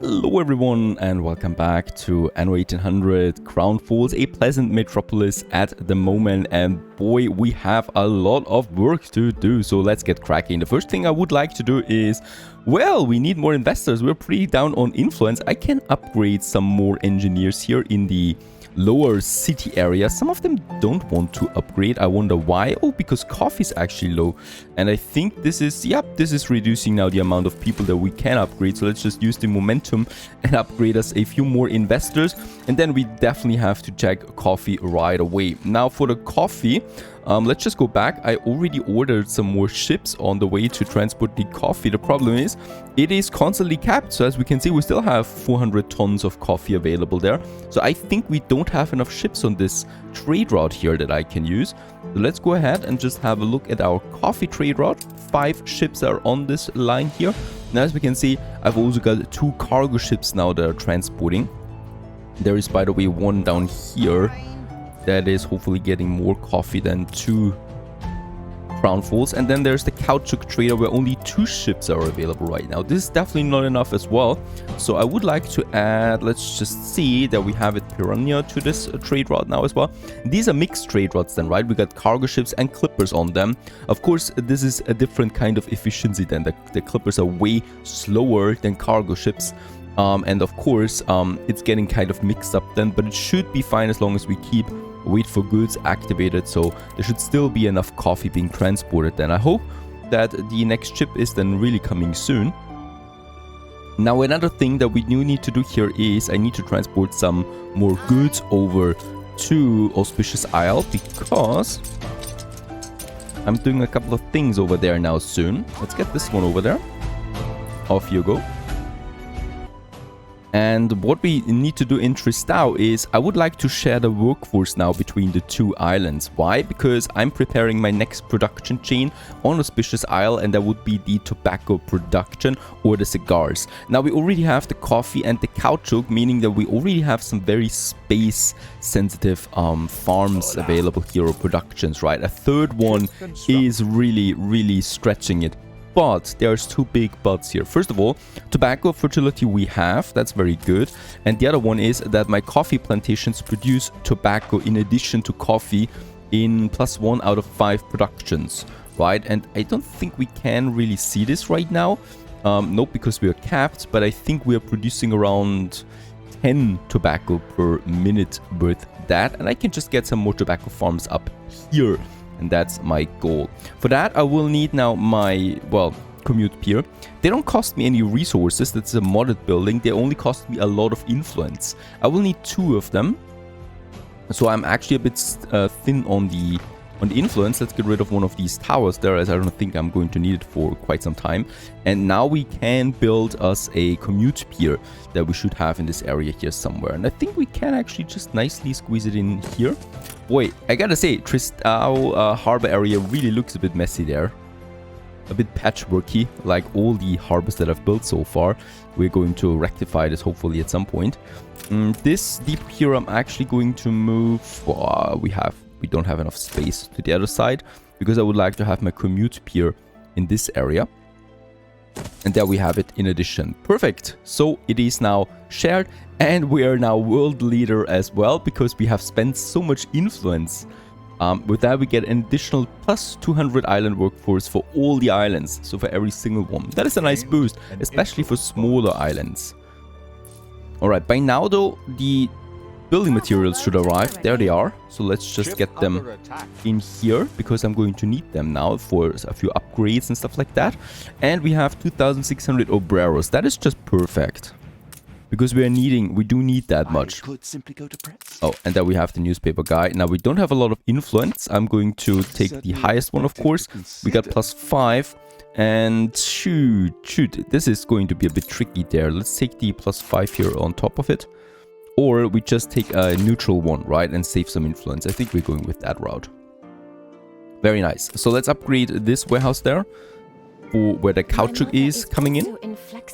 Hello everyone and welcome back to Anno 1800 Crown Falls, a pleasant metropolis at the moment, and boy, we have a lot of work to do, so let's get cracking. The first thing I would like to do is, well, we need more investors. We're pretty down on influence. I can upgrade some more engineers here in the lower city area. Some of them don't want to upgrade. I wonder why. Oh, because coffee is actually low. And I think this is, yep, this is reducing now the amount of people that we can upgrade. So let's just use the momentum and upgrade us a few more investors. And then we definitely have to check coffee right away. Now for the coffee, let's just go back. I already ordered some more ships on the way to transport the coffee. The problem is it is constantly capped. So as we can see, we still have 400 tons of coffee available there. So I think we don't have enough ships on this trade route here that I can use. So let's go ahead and just have a look at our coffee trade route. 5 ships are on this line here. And as we can see, I've also got 2 cargo ships now that are transporting. There is, by the way, one down here that is hopefully getting more coffee than 2 Crown Falls. And then there's the caoutchouc trader where only 2 ships are available right now. This is definitely not enough as well. So I would like to add, let's just see that we have it Piranha to this trade route now as well. These are mixed trade routes then, right? We got cargo ships and clippers on them. Of course, this is a different kind of efficiency then. The clippers are way slower than cargo ships. And of course, it's getting kind of mixed up then, but it should be fine as long as we keep wait for goods activated. So there should still be enough coffee being transported then. I hope that the next ship is then really coming soon. Now another thing that we do need to do here is I need to transport some more goods over to Auspicious Isle because I'm doing a couple of things over there now soon. Let's get this one over there. Off you go. And what we need to do in Tristão is I would like to share the workforce now between the 2 islands. Why? Because I'm preparing my next production chain on Auspicious Isle, and that would be the tobacco production or the cigars. Now we already have the coffee and the caoutchouc, meaning that we already have some very space sensitive farms available here or productions, right? A third one is really stretching it. But there's 2 big buts here. First of all, tobacco fertility we have, that's very good. And the other one is that my coffee plantations produce tobacco in addition to coffee in +1 out of 5 productions, right? And I don't think we can really see this right now. Nope, because we are capped, but I think we are producing around 10 tobacco per minute with that. And I can just get some more tobacco farms up here. And that's my goal. For that, I will need now my, well, commute pier. They don't cost me any resources. That's a modded building. They only cost me a lot of influence. I will need 2 of them. So I'm actually a bit thin on the influence. Let's get rid of one of these towers there, as I don't think I'm going to need it for quite some time. And now we can build us a commute pier that we should have in this area here somewhere. And I think we can actually just nicely squeeze it in here. Boy, I gotta say, Tristão harbor area really looks a bit messy there. A bit patchworky, like all the harbors that I've built so far. We're going to rectify this hopefully at some point. This deep here, I'm actually going to move. We don't have enough space to the other side because I would like to have my commute pier in this area. And there we have it in addition. Perfect. So it is now shared and we are now world leader as well because we have spent so much influence. With that, we get an additional +200 island workforce for all the islands. So for every single one. That is a nice boost, especially for smaller islands. Alright, by now though, the building materials should arrive. There they are. So let's just get them in here because I'm going to need them now for a few upgrades and stuff like that. And we have 2,600 obreros. That is just perfect because we do need that much. Oh, and then we have the newspaper guy. Now we don't have a lot of influence. I'm going to take the highest one, of course. We got +5. And shoot, this is going to be a bit tricky there. Let's take the +5 here on top of it. Or we just take a neutral one, right, and save some influence. I think we're going with that route. Very nice. So let's upgrade this warehouse there for where the caoutchouc is coming in.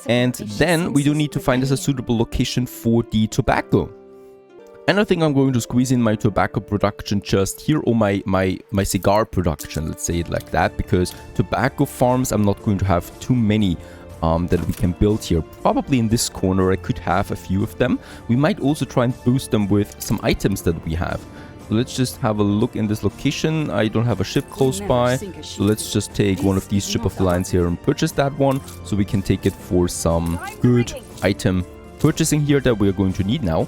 And then we do need to find us a suitable location for the tobacco. And I think I'm going to squeeze in my tobacco production just here, or my cigar production, let's say it like that, because tobacco farms, I'm not going to have too many that we can build here. Probably in this corner I could have a few of them. We might also try and boost them with some items that we have. So let's just have a look in this location. I don't have a ship close by, so let's just take one of these ship of the lines here and purchase that one, so we can take it for some good item purchasing here that we are going to need now.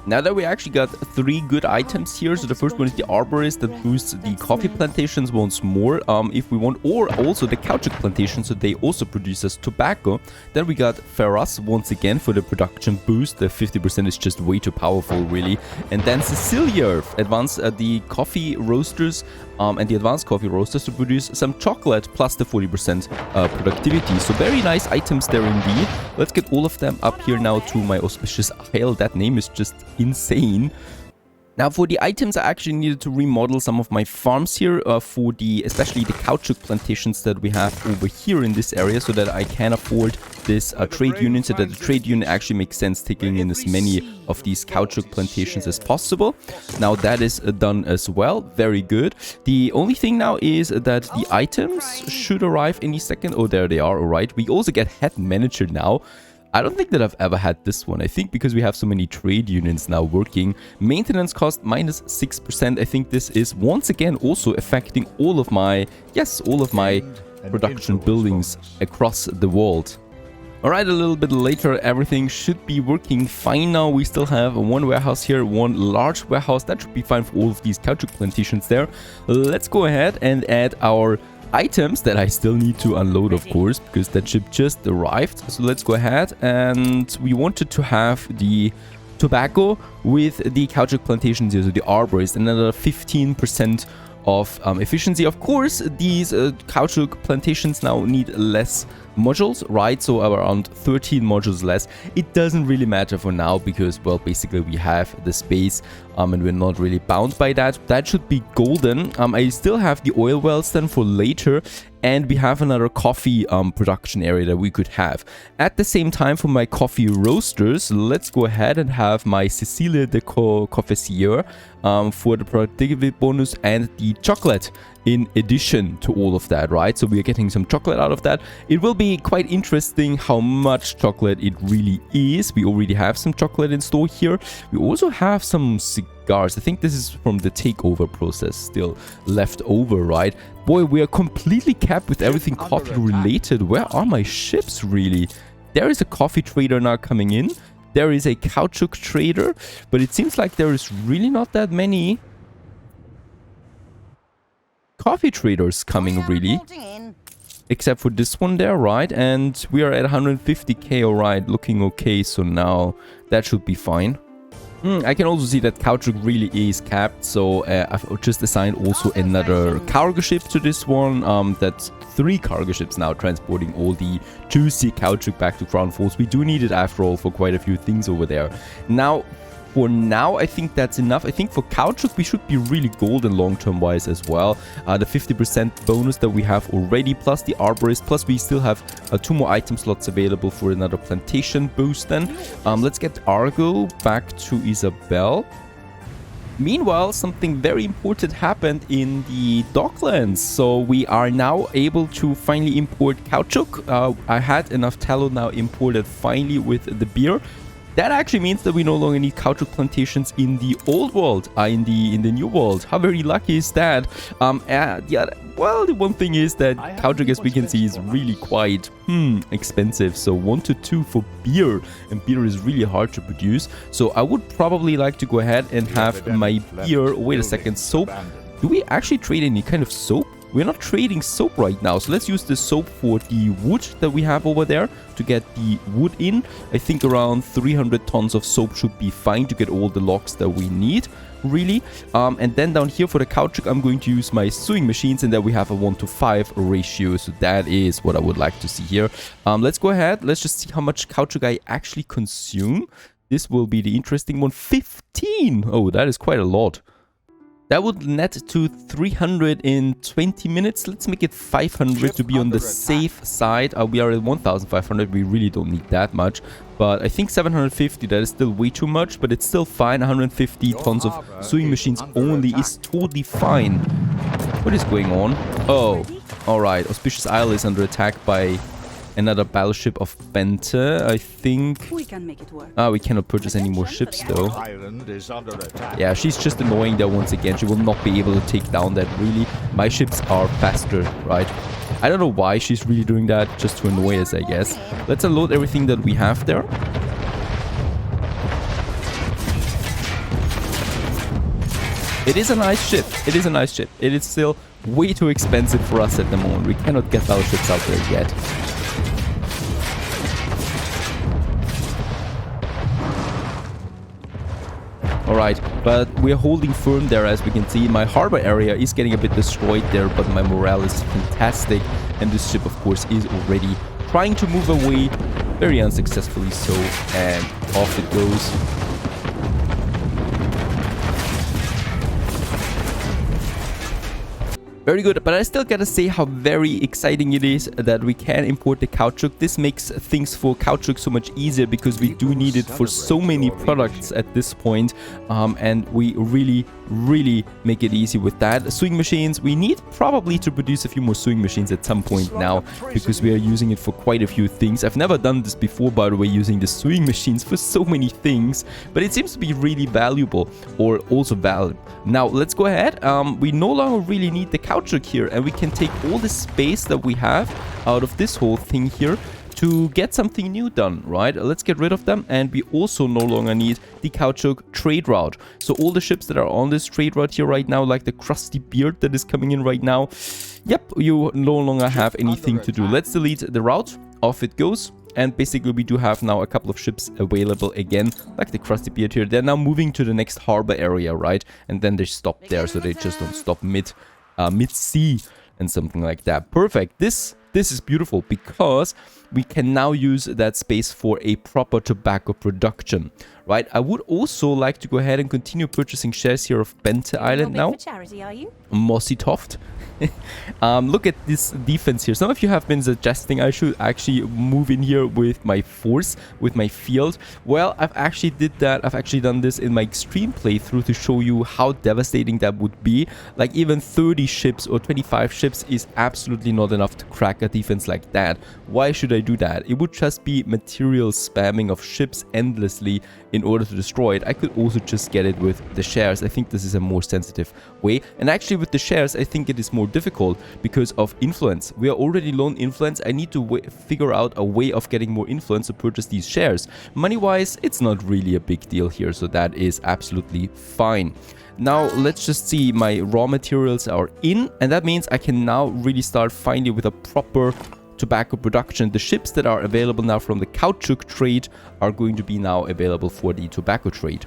Now that we actually got 3 good items here, so the first one is the arborist that boosts the coffee plantations once more, if we want, or also the caoutchouc plantation, so they also produce us tobacco. Then we got Ferras once again for the production boost. The 50% is just way too powerful, really. And then Cecilia advance the coffee roasters and the advanced coffee roasters to produce some chocolate plus the 40% productivity. So very nice items there indeed. Let's get all of them up here now to my auspicious isle. That name is just insane. Now for the items, I actually needed to remodel some of my farms here for especially the caoutchouc plantations that we have over here in this area, so that I can afford this trade union, so that the trade union actually makes sense taking in as many of these caoutchouc plantations as possible. Now that is done as well. Very good. The only thing now is that the items should arrive any second. Oh, there they are. All right. We also get head manager now. I don't think that I've ever had this one. I think because we have so many trade unions now working. Maintenance cost minus 6%. I think this is once again also affecting all of my, production buildings across the world. Alright, a little bit later, everything should be working fine now. We still have one warehouse here, one large warehouse. That should be fine for all of these caoutchouc plantations there. Let's go ahead and add our items that I still need to unload, of course, because that ship just arrived. So let's go ahead, and we wanted to have the tobacco with the caoutchouc plantations here, so the arborist, another 15% of efficiency. Of course, these caoutchouc plantations now need less modules, right? So around 13 modules less. It doesn't really matter for now because, well, basically we have the space and we're not really bound by that. That should be golden. I still have the oil wells then for later, and we have another coffee production area that we could have. At the same time, for my coffee roasters, let's go ahead and have my Cecilia de Confessieur for the productivity bonus and the chocolate in addition to all of that, right? So we are getting some chocolate out of that. It will be quite interesting how much chocolate it really is. We already have some chocolate in store here. We also have some cigars. I think this is from the takeover process still left over, right? Boy, we are completely capped with everything coffee related. Where are my ships, really? There is a coffee trader now coming in. There is a caoutchouc trader, but it seems like there is really not that many coffee traders coming, really, except for this one there, right? And we are at 150k, all right, looking okay. So now that should be fine. I can also see that caoutchouc really is capped, so I've just assigned also another cargo ship to this one. That's 3 cargo ships now transporting all the juicy caoutchouc back to Crown Falls. We do need it after all for quite a few things over there. Now, for now, I think that's enough. I think for caoutchouc, we should be really golden long-term wise as well. The 50% bonus that we have already, plus the arborist, plus we still have 2 more item slots available for another plantation boost then. Let's get Argo back to Isabel. Meanwhile, something very important happened in the Docklands. So we are now able to finally import caoutchouc. I had enough tallow now imported finally with the beer. That actually means that we no longer need caoutchouc plantations in the old world, in the new world. How very lucky is that? Yeah, well, the one thing is that caoutchouc, as we can see, is really quite expensive. So 1 to 2 for beer, and beer is really hard to produce. So I would probably like to go ahead and have my beer. Wait a second, soap. Do we actually trade any kind of soap? We're not trading soap right now, so let's use the soap for the wood that we have over there to get the wood in. I think around 300 tons of soap should be fine to get all the logs that we need, really. And then down here for the caoutchouc, I'm going to use my sewing machines, and then we have a 1:5 ratio, so that is what I would like to see here. Let's go ahead. Let's just see how much caoutchouc I actually consume. This will be the interesting one. 15! Oh, that is quite a lot. That would net to 320 minutes. Let's make it 500 to be on the safe side. We are at 1,500. We really don't need that much. But I think 750, that is still way too much. But it's still fine. 150 tons of sewing machines only is totally fine. What is going on? Oh, alright. Auspicious Isle is under attack by another battleship of Bente, I think. We can make it work. We cannot purchase any more ships though. Island is under attack. Yeah, she's just annoying there once again. She will not be able to take down that really. My ships are faster, right? I don't know why she's really doing that, just to annoy us, I guess. Let's unload everything that we have there. It is a nice ship. It is a nice ship. It is still way too expensive for us at the moment. We cannot get battleships out there yet. Alright, but we're holding firm there, as we can see. My harbor area is getting a bit destroyed there, but my morale is fantastic. And this ship, of course, is already trying to move away, very unsuccessfully so, and off it goes. Very good, but I still gotta say how very exciting it is that we can import the caoutchouc. This makes things for caoutchouc so much easier because we do need it for so many products at this point, and we really make it easy with that. Sewing machines, we need probably to produce a few more sewing machines at some point now because we are using it for quite a few things. I've never done this before, by the way, using the sewing machines for so many things, but it seems to be really valuable, or also valuable. Now let's go ahead. We no longer really need the caoutchouc here, and we can take all the space that we have out of this whole thing here to get something new done, right? Let's get rid of them, and we also no longer need the caoutchouc trade route. So all the ships that are on this trade route here right now, like the Crusty Beard that is coming in right now, yep, you no longer have anything to do. Let's delete the route. Off it goes. And basically we do have now a couple of ships available again, like the Crusty Beard here. They're now moving to the next harbor area, right? And then they stop there, so they just don't stop mid-sea and something like that. Perfect. This is beautiful because we can now use that space for a proper tobacco production, right? I would also like to go ahead and continue purchasing shares here of Bente Island now. For charity, are you? Mossy Toft. Look at this defense here. Some of you have been suggesting I should actually move in here with my force, with my field. Well, I've actually done this in my extreme playthrough to show you how devastating that would be. Like even 30 ships or 25 ships is absolutely not enough to crack a defense like that. Why should I do that? It would just be material spamming of ships endlessly in order to destroy it. I could also just get it with the shares. I think this is a more sensitive way. And actually with the shares, I think it is more difficult because of influence. We are already low on influence. I need to figure out a way of getting more influence to purchase these shares. Money-wise, it's not really a big deal here, so that is absolutely fine. Now let's just see, my raw materials are in, and that means I can now really start finally with a proper tobacco production. The ships that are available now from the caoutchouc trade are going to be now available for the tobacco trade.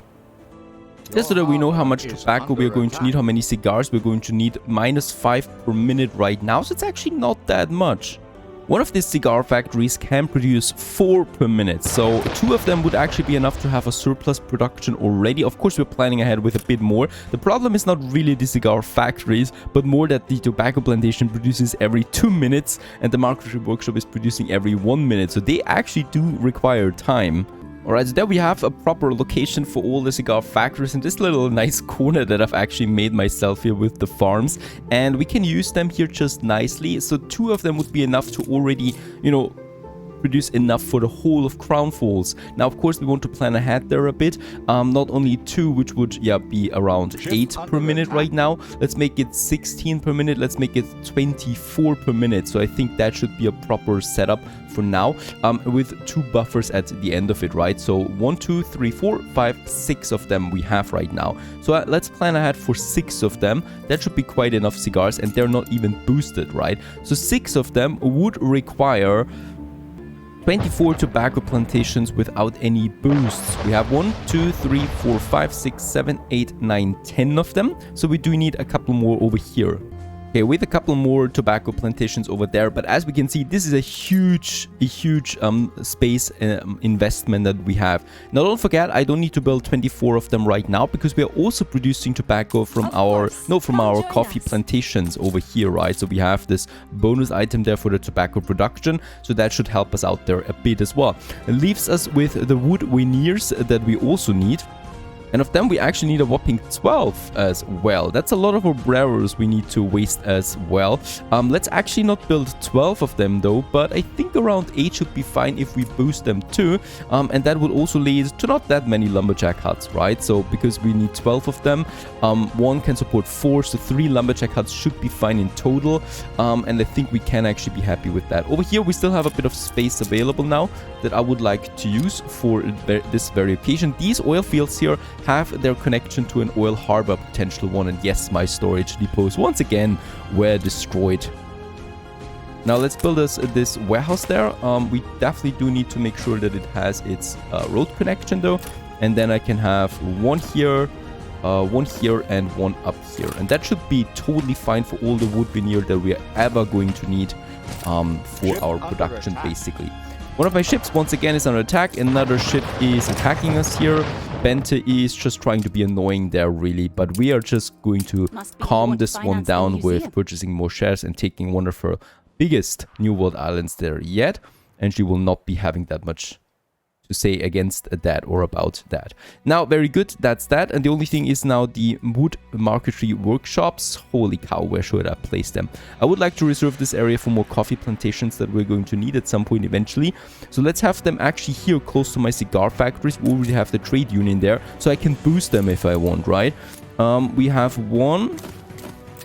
Just so that we know how much tobacco we are going to need, how many cigars we're going to need. -5 per minute right now, so it's actually not that much. One of these cigar factories can produce 4 per minute, so 2 of them would actually be enough to have a surplus production already. Of course, we're planning ahead with a bit more. The problem is not really the cigar factories, but more that the tobacco plantation produces every 2 minutes and the marketing workshop is producing every 1 minute, so they actually do require time. Alright, so there we have a proper location for all the cigar factories in this little nice corner that I've actually made myself here with the farms. And we can use them here just nicely. So 2 of them would be enough to already, you know, produce enough for the whole of Crown Falls. Now, of course, we want to plan ahead there a bit. Not only 2, which would, yeah, be around 8 per minute right now. Let's make it 16 per minute. Let's make it 24 per minute. So I think that should be a proper setup for now, with 2 buffers at the end of it, right? So 1, 2, 3, 4, 5, 6 of them we have right now. So let's plan ahead for 6 of them. That should be quite enough cigars, and they're not even boosted, right? So 6 of them would require 24 tobacco plantations without any boosts. We have 1, 2, 3, 4, 5, 6, 7, 8, 9, 10 of them. So we do need a couple more over here. Okay, with a couple more tobacco plantations over there, but as we can see, this is a huge space investment that we have. Now, don't forget, I don't need to build 24 of them right now because we are also producing tobacco from our coffee plantations over here, right? So we have this bonus item there for the tobacco production, so that should help us out there a bit as well. It leaves us with the wood veneers that we also need. And of them, we actually need a whopping 12 as well. That's a lot of obreros we need to waste as well. Let's actually not build 12 of them though, but I think around 8 should be fine if we boost them too. And that would also lead to not that many lumberjack huts, right? So because we need 12 of them, one can support 4, so 3 lumberjack huts should be fine in total. And I think we can actually be happy with that. Over here, we still have a bit of space available now that I would like to use for this very occasion. These oil fields here have their connection to an oil harbor potential one, and yes, my storage depots once again were destroyed. Now let's build us this warehouse there. We definitely do need to make sure that it has its road connection though, and then I can have one here, and one up here, and that should be totally fine for all the wood veneer that we are ever going to need for our production basically. One of my ships once again is under attack, another ship is attacking us here. Bente is just trying to be annoying there really, but we are just going to calm this one down with purchasing more shares and taking one of her biggest New World islands there yet, and she will not be having that much to say against that or about that. Now, very good, that's that. And the only thing is now the wood marquetry workshops. Holy cow, where should I place them? I would like to reserve this area for more coffee plantations that we're going to need at some point eventually. So let's have them actually here close to my cigar factories. We already have the trade union there, so I can boost them if I want, right? We have one.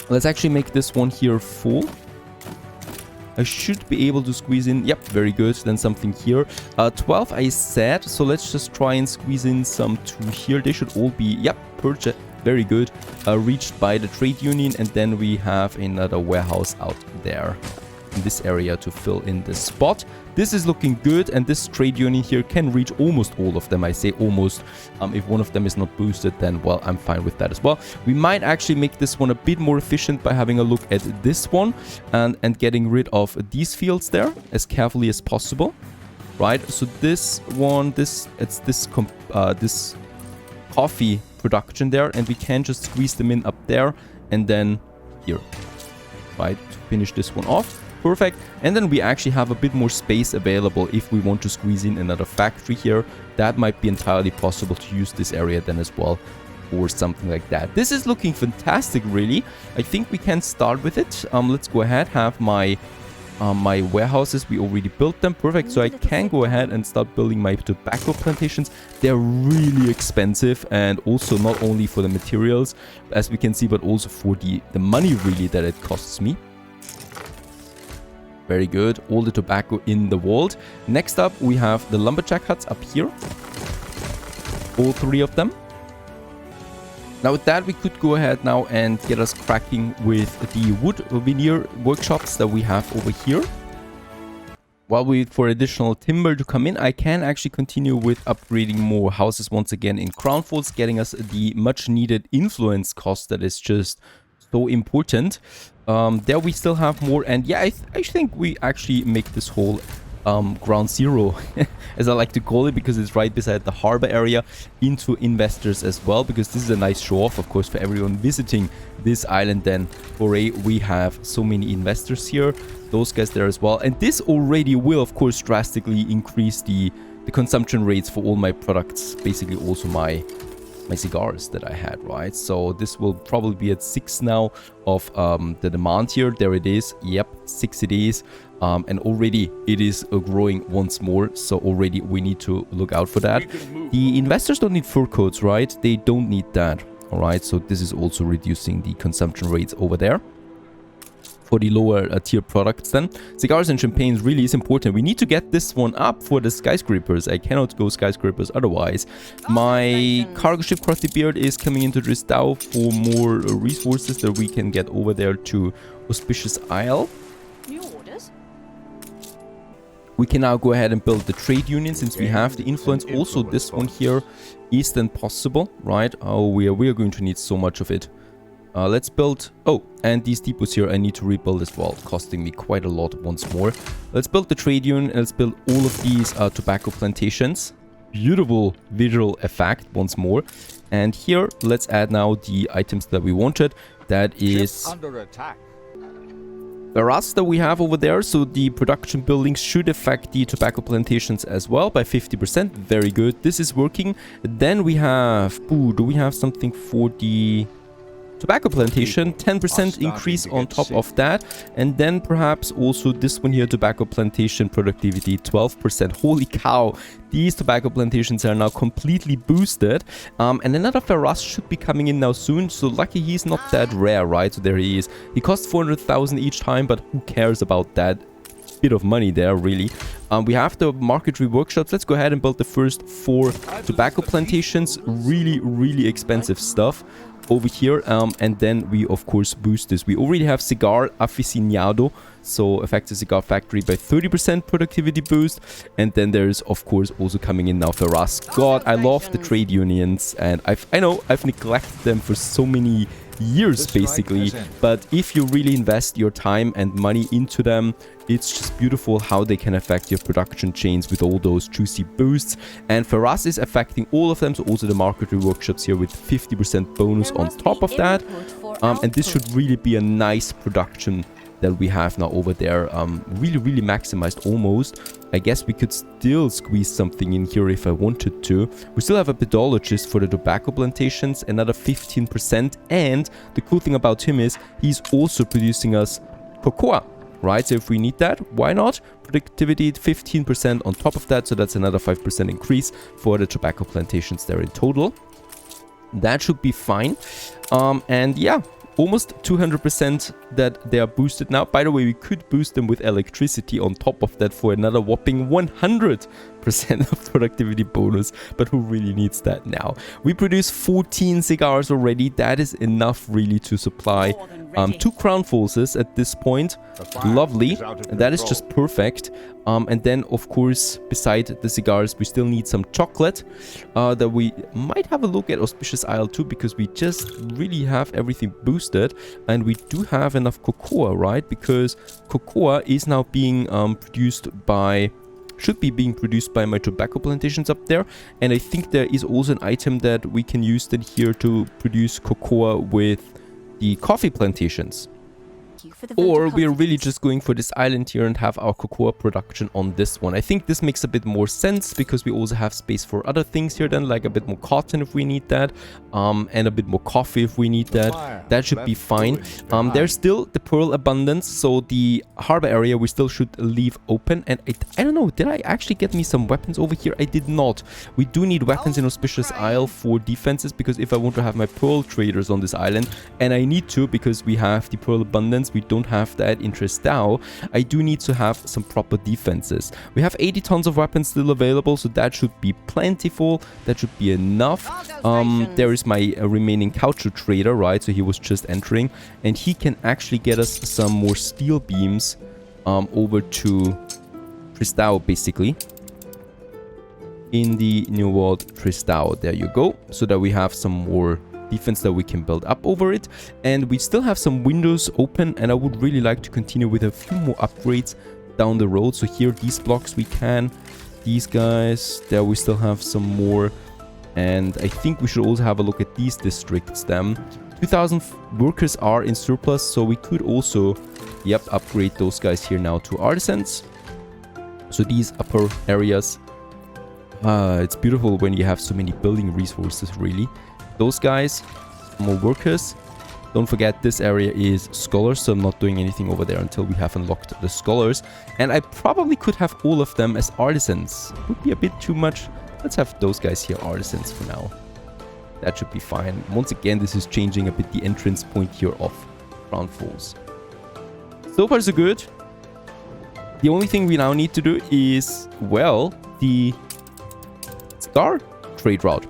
Let's actually make this one here full. I should be able to squeeze in, yep, very good, then something here. 12 I said, so let's just try and squeeze in some 2 here. They should all be, yep, purchased, very good, reached by the trade union, and then we have another warehouse out there in this area to fill in the spot. This is looking good, and this trade union here can reach almost all of them. I say almost. If one of them is not boosted, then well, I'm fine with that as well. We might actually make this one a bit more efficient by having a look at this one and getting rid of these fields there as carefully as possible, right? So this one, this coffee production there, and we can just squeeze them in up there and then here, right, to finish this one off. Perfect. And then we actually have a bit more space available if we want to squeeze in another factory here. That might be entirely possible to use this area then as well, or something like that. This is looking fantastic, really. I think we can start with it. Let's go ahead, have my my warehouses. We already built them. Perfect. So I can go ahead and start building my tobacco plantations. They're really expensive, and also not only for the materials, as we can see, but also for the money really that it costs me. Very good. All the tobacco in the world. Next up, we have the lumberjack huts up here. All 3 of them. Now with that, we could go ahead now and get us cracking with the wood veneer workshops that we have over here. While we wait for additional timber to come in, I can actually continue with upgrading more houses once again in Crown Falls, getting us the much needed influence cost that is just so important. There we still have more, and yeah, I think we actually make this whole ground zero, as I like to call it, because it's right beside the harbor area, into investors as well, because this is a nice show off, of course, for everyone visiting this island. Then hooray, we have so many investors here, those guys there as well, and this already will, of course, drastically increase the consumption rates for all my products, basically also my cigars that I had, right? So this will probably be at 6 now of the demand here. There it is. Yep, 6 it is. And already it is growing once more. So already we need to look out for that. The investors don't need fur coats, right? They don't need that. All right. So this is also reducing the consumption rates over there. For the lower tier products then. Cigars and champagnes really is important. We need to get this one up for the skyscrapers. I cannot go skyscrapers otherwise. My cargo ship Crusty Beard is coming into this DAO for more resources that we can get over there to Auspicious Isle. New orders? We can now go ahead and build the trade union since we have the influence. Also this one here is then possible, right? Oh, we are going to need so much of it. Let's build... Oh, and these depots here I need to rebuild as well, costing me quite a lot once more. Let's build the trade union, and let's build all of these tobacco plantations. Beautiful visual effect once more. And here, let's add now the items that we wanted. That is... under attack. the rust that we have over there, so the production buildings should affect the tobacco plantations as well by 50%. Very good. This is working. Then we have... Ooh, do we have something for the tobacco plantation? 10% increase on top of that. And then perhaps also this one here, tobacco plantation productivity, 12%. Holy cow. These tobacco plantations are now completely boosted. And another Ferraz should be coming in now soon. So lucky he's not that rare, right? So there he is. He costs 400,000 each time, but who cares about that bit of money there, really? We have the marketry workshops. Let's go ahead and build the first 4 tobacco plantations. Really, really expensive stuff over here. And then we, of course, boost this. We already have cigar aficionado, so affects the cigar factory by 30% productivity boost. And then there's, of course, also coming in now Ferraz. God, I love the trade unions, and I know I've neglected them for so many years, basically, but if you really invest your time and money into them, it's just beautiful how they can affect your production chains with all those juicy boosts. And Ferraz is affecting all of them, so also the marketry workshops here with 50% bonus on top of that. And this should really be a nice production that we have now over there. Really, really maximized almost. I guess we could still squeeze something in here if I wanted to. We still have a pedologist for the tobacco plantations, another 15%. And the cool thing about him is he's also producing us cocoa, right? So if we need that, why not? Productivity 15% on top of that. So that's another 5% increase for the tobacco plantations there in total. That should be fine. And yeah, almost 200% that they are boosted now. By the way, we could boost them with electricity on top of that for another whopping 100% of productivity bonus, but who really needs that now? We produce 14 cigars already. That is enough really to supply 2 crown forces at this point. Lovely. That is just perfect. And then, of course, beside the cigars, we still need some chocolate that we might have a look at Auspicious Isle too, because we just really have everything boosted. And we do have enough cocoa, right? Because cocoa is now being produced by... should be being produced by my tobacco plantations up there. And I think there is also an item that we can use then here to produce cocoa with the coffee plantations. Or we're really just going for this island here and have our cocoa production on this one. I think this makes a bit more sense because we also have space for other things here then, like a bit more cotton if we need that, and a bit more coffee if we need that. That should be fine. There's still the pearl abundance, so the harbor area we still should leave open. And I don't know, did I actually get me some weapons over here? I did not. We do need weapons in Auspicious Isle for defenses, because if I want to have my pearl traders on this island, and I need to because we have the pearl abundance, we don't have that in Tristão, I do need to have some proper defenses. We have 80 tons of weapons still available, so that should be plentiful. That should be enough. There is my remaining caoutchouc trader, right? So he was just entering, and he can actually get us some more steel beams over to Tristão, basically. In the New World Tristão, there you go, so that we have some more defense that we can build up over it. And we still have some windows open, and I would really like to continue with a few more upgrades down the road. So here, these blocks we can, these guys, there we still have some more. And I think we should also have a look at these districts then. 2,000 workers are in surplus, so we could also, yep, upgrade those guys here now to artisans. So these upper areas, it's beautiful when you have so many building resources, really. Those guys, more workers. Don't forget, this area is scholars, so I'm not doing anything over there until we have unlocked the scholars. And I probably could have all of them as artisans. Would be a bit too much. Let's have those guys here artisans for now. That should be fine. Once again, this is changing a bit the entrance point here of Crown Falls. So far so good. The only thing we now need to do is, well, the Star trade route.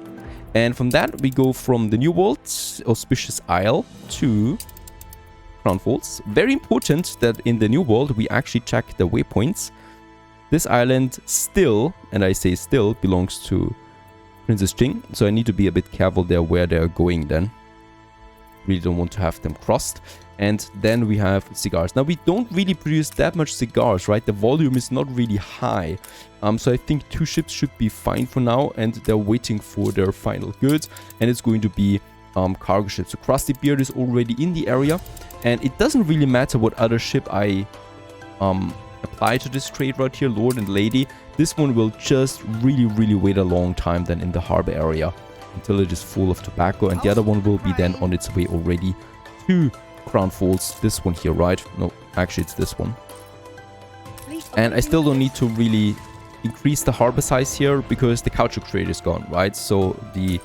And from that, we go from the New World, Auspicious Isle, to Crown Falls. Very important that in the New World, we actually check the waypoints. This island still, and I say still, belongs to Princess Jing. So I need to be a bit careful there where they're going then. Really don't want to have them crossed. And then we have cigars. Now, we don't really produce that much cigars, right? The volume is not really high. So I think 2 ships should be fine for now. And they're waiting for their final goods. And it's going to be cargo ship. So Krusty Beard is already in the area, and it doesn't really matter what other ship I apply to this trade route here, Lord and Lady. This one will just really wait a long time then in the harbor area until it is full of tobacco, and the other one will be then on its way already to Crown Falls. This one here, right? No, actually it's this one. And I still don't need to really increase the harbor size here because the caoutchouc trade is gone, right? So the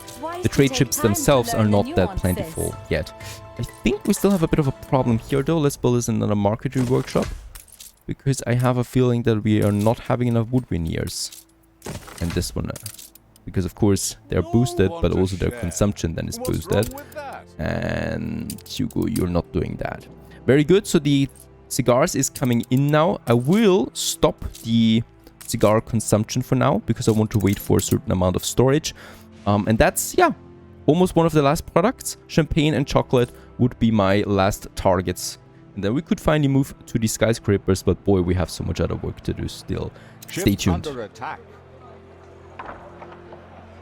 trade ships themselves are not that plentiful yet. I think we still have a bit of a problem here though. Let's build this in another marketry workshop, because I have a feeling that we are not having enough wood veneers. And this one, because of course they're boosted, but also their consumption then is boosted. And Hugo, you're not doing that. Very good. So the cigars is coming in now. I will stop the cigar consumption for now because I want to wait for a certain amount of storage. And that's, yeah, almost one of the last products. Champagne and chocolate would be my last targets. And then we could finally move to the skyscrapers, but boy, we have so much other work to do still. Stay tuned. Under attack.